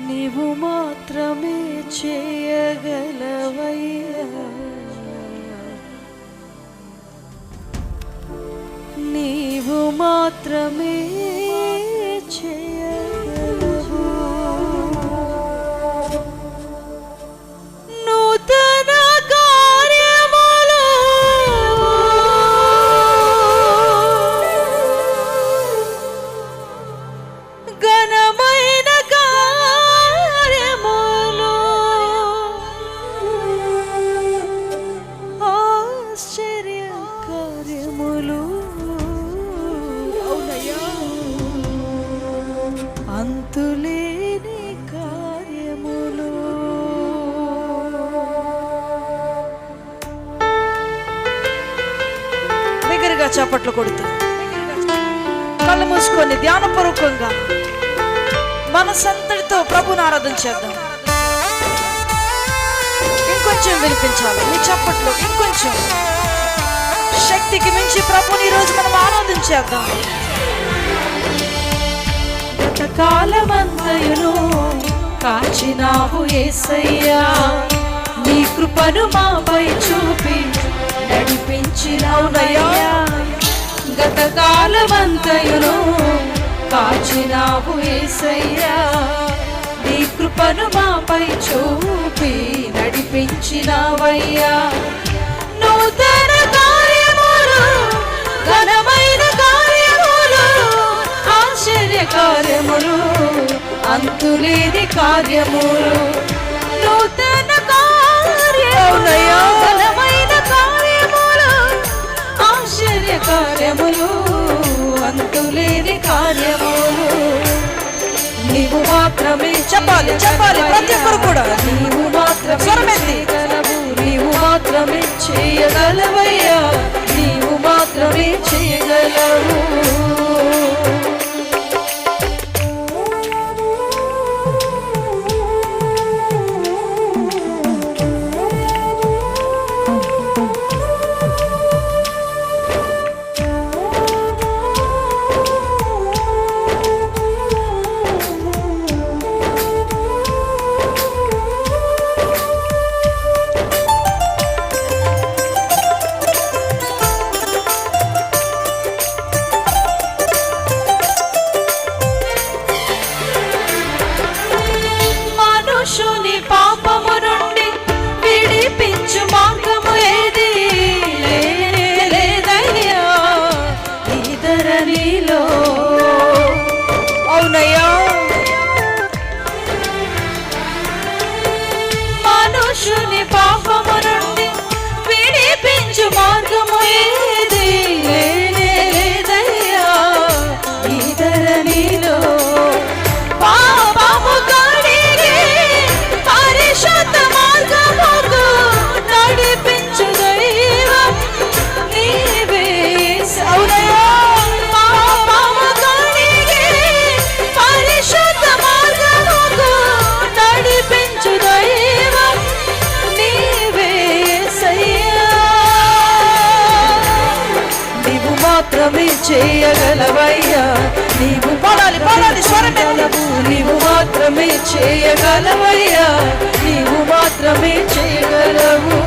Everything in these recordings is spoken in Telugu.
నీవు మాత్రమే చేయగలవయ్యా, నీవు మాత్రమే చేయగలవు. నూతన కార్యములు ఘనమైన కార్యములు ఆశ్చర్య కార్యములు అంతులేని కార్యములు. దగ్గరగా చప్పట్లు కొడుతూ కళ్ళు మూసుకొని ధ్యానపూర్వకంగా మనసంతటితో ప్రభుని ఆరాధన చేద్దాం. ఇంకొంచెం వినిపించాలి మీ చప్పట్లు, ఇంకొంచెం శక్తికి మించి ప్రభుని ఈరోజు మనం ఆరాధన చేద్దాం. కాలమంతయును కాచినావు యేసయ్యా, నీ కృపను మాపై చూపి నడిపించినావయ్యా. గత కాలమంతయును కాచినావు యేసయ్యా, నీ కృపను మాపై చూపి నడిపించినావయ్యా. నూతన కార్యములు ఘనమైన కార్యములు ఆశ్చర్య కార్యములు అంతులేని కార్యములు. నూతన కార్యములు ఘనమైన కార్యములు ఆశ్చర్య కార్యములు అంతులేని కార్యములు. నీవు మాత్రమే చెప్పాలి చెప్పాలి ప్రతి ఒక్కరు కూడా. నీవు మాత్రమే చేయగలవు, నీవు మాత్రమే చేయగలవయ్యా, నీవు మాత్రమే చేయగలవు. మనుషుని పాపము నుండి విడిపించు మార్గము ఏది లేదయ్యా ఈ ధరణిలో. పాపము కడిగి పరిశుద్ధ మార్గముకు నడిపించు దైవం నీవే. అవునయ్యా, పాపము కడిగి పరిశుద్ధ మార్గముకు నడిపించు దైవం నీవే సయ్యా. నీవు మాత్రమే చేయగలవయ్యా, నీవు పాడాలి పాడాలి స్వరమెత్తు. నీవు మాత్రమే చేయగలవయ్యా, నీవు మాత్రమే చేయగలవు.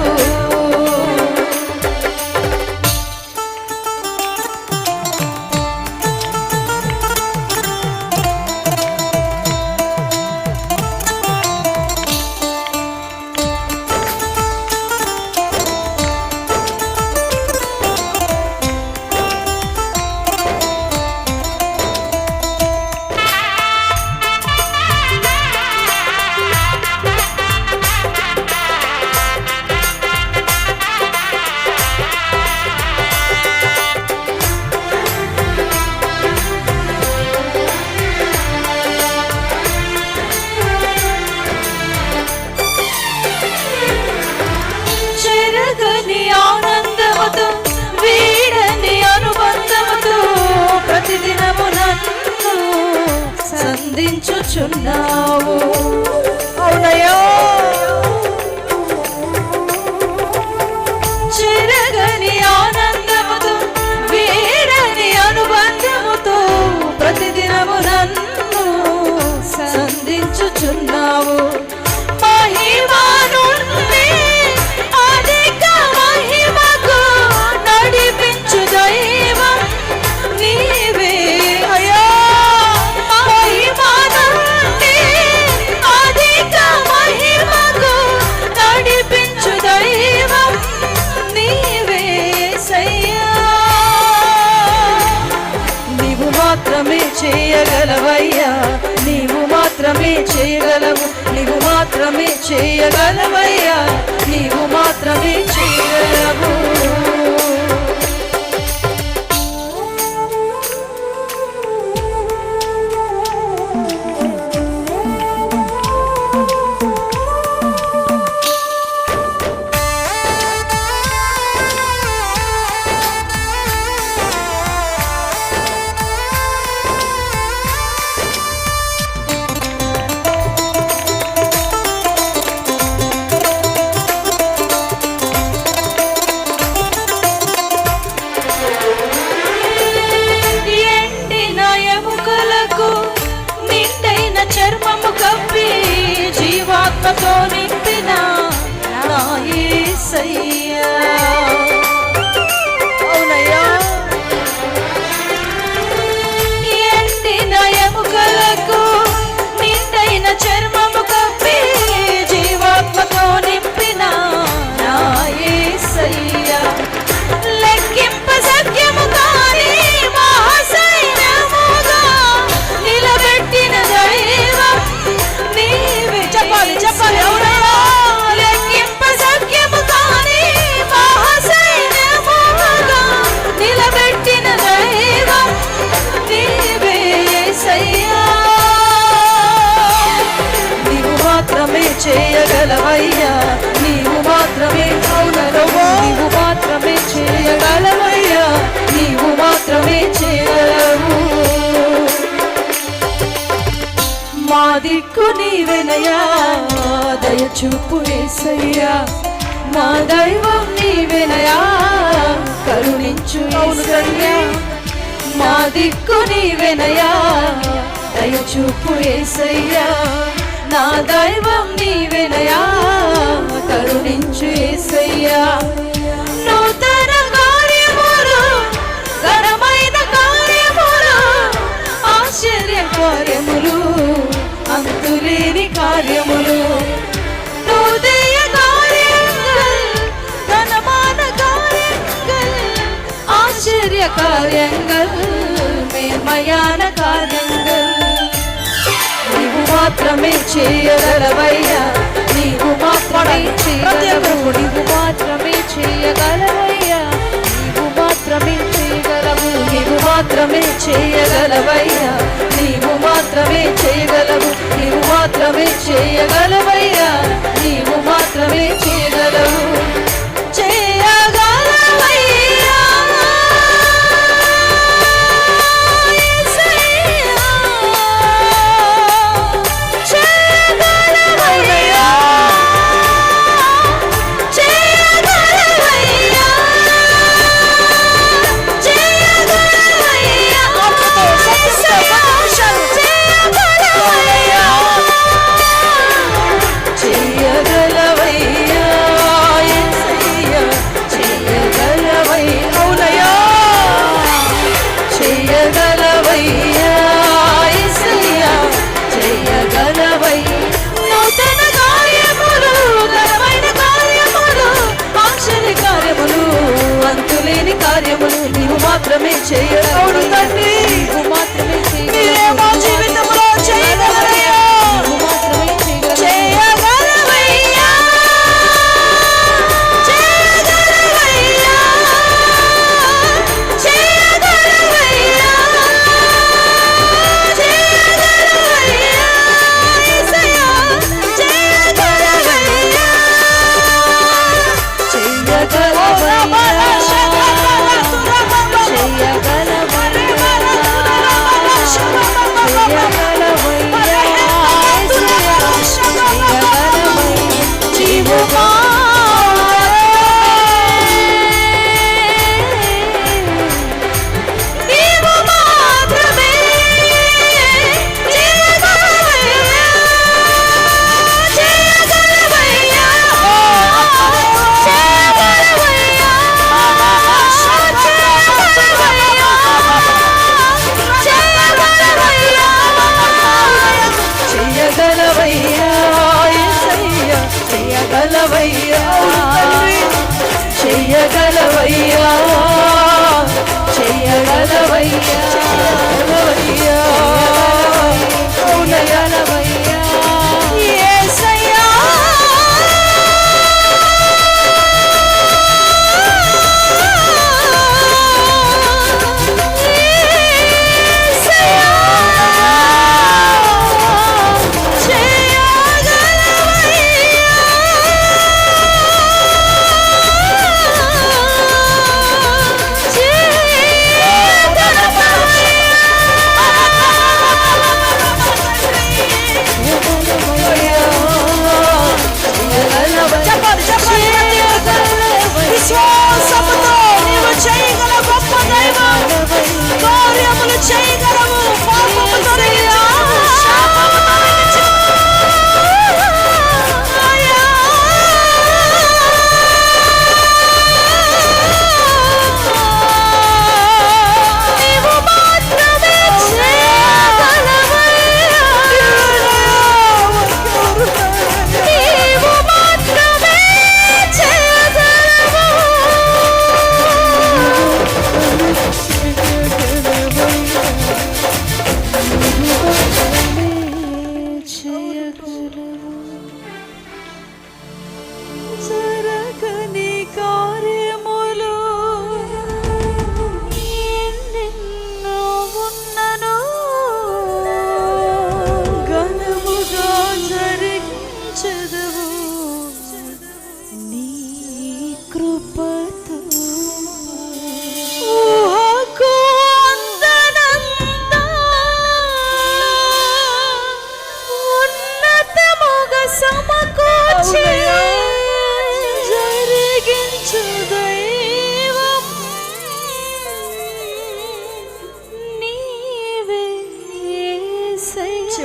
సంధించుచున్నావు. అవునయ్యో, చెరగని ఆనందముతో వీడని అనుబంధముతో ప్రతిదినము నన్ను సంధించుచున్నావు. మాత్రమే చేయగలవయ్యా, నీవు మాత్రమే చేయగలవు. చర్మము కప్పి జీవాత్మతో నింపిన నా యేసయ్యా, అవునయ్యా. ఎండిన ఎముకలకు నిండైన చర్మము కప్పి జీవాత్మతో నింపిన నా యేసయ్యా, లెక్కింప సత్యము కాని మహాసైన్యముగా నిలబెట్టిన దైవం నీవే. చెప్పాలి చెప్పాలి, అవునయ్యా. లెక్కింప సత్యము కాని మహాసైన్యముగా నిలబెట్టిన దైవం నీవే యేసయ్యా, నీవు మాత్రమే చేయగలవయ్యా, నీవు మాత్రమే అవునరవో, నీవు మాత్రమే చేయగలవయ్యా, నీవు మాత్రమే చేయగలవు. మా దిక్కు నీవెనయ్యా, దయచూపు యేసయ్యా, మా దైవం నీవెనయ్యా, కరుణించు యేసయ్యా. మా దిక్కు నీవెనయ్యా, దయచూపు యేసయ్యా, నా దైవం నీవెనయ్యా, కరుణించు యేసయ్యా. నూతన కార్యములు, ఘనమైన కార్యములు, ఆశ్చర్య కార్యములు, అంతులేని కార్యములు, నూతన కార్యங்கள், ఘనమైన కార్యங்கள், ఆశ్చర్య కార్యங்கள், మేన్మయాన కార్యங்கள் నీవు మాత్రమే చేయగలవయ్యా, నీవు మాత్రమే చేయగలవు, నీవు మాత్రమే చేయగలవయ్యా, నీవు మాత్రమే చేయగలవు, నీవు మాత్రమే చేయగలవయ్యా, నీవు మాత్రమే చేయగలవు, నీవు మాత్రమే చేయగలవయ్యా, నీవు మాత్రమే చేయగలవు, చేయగలవయ్యా.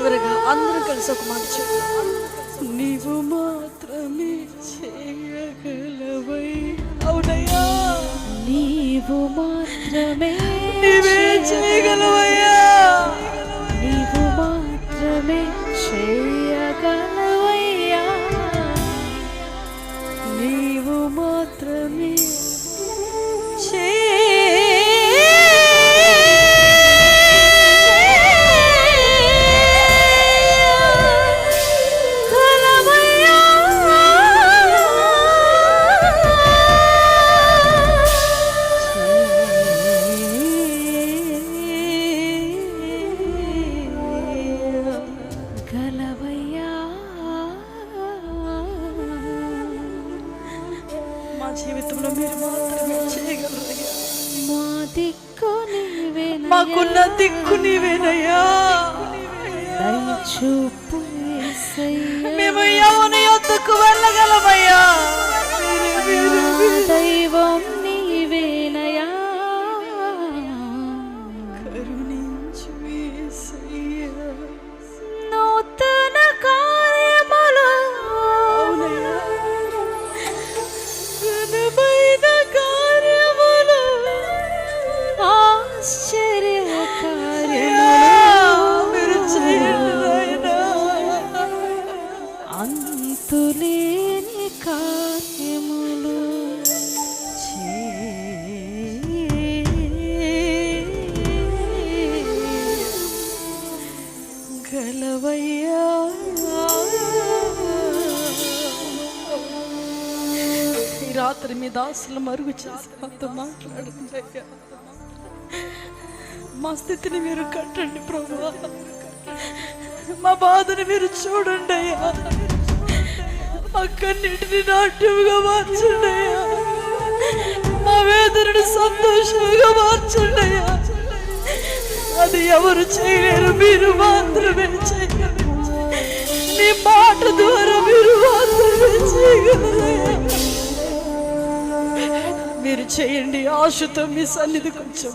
చివరిగా అందరూ కలిసి ఒక మాట చెప్తాం. నీవు మాత్రమే చేయగలవై. అవునయ్యా, నీవు మాత్రమే నీవే చేయగలవయ్యా. నీవు మాత్రమే చేయగలవయ్యా. నీవు మాత్రమే మా జీవితంలో మీరు మాత్రమే చేయగలరయ్యా. మా దిక్కు నీవే, మాకున్న దిక్కు నీవేనయ్యా. దయచూపు మేము ఎవరి యొద్దకు వెళ్ళగలమయ్యా. దైవం నీవేనయ్యా. కరుణించు యేసయ్యా. నూతన కార్యములు ఘనమైన కార్యములు ఆశ్చర్య కార్యములు మీరు చేయండి నాయనా. అంతులేని కార్యములు గలవయ్యా. ఈ రాత్రి మీ దాసులు మరుగు చేసి మాతో మాట్లాడండి అయ్యా. మా స్థితిని మీరు కట్టండి ప్రభువా. మా బాధని మీరు చూడండి అయ్యా. మా కన్నిటిని నాట్యంగా మార్చండి అయ్యా. మా వేదనని సంతోషంగా మార్చండి అయ్యా. అది ఎవరు చేయలేరు, మీరు మాత్రమే చేయగలరు. మీ మాట ద్వారా మీరు మాత్రమే చేయగలరు. మీరు చేయండి. ఆశతో మీ సన్నిధికి వచ్చాం.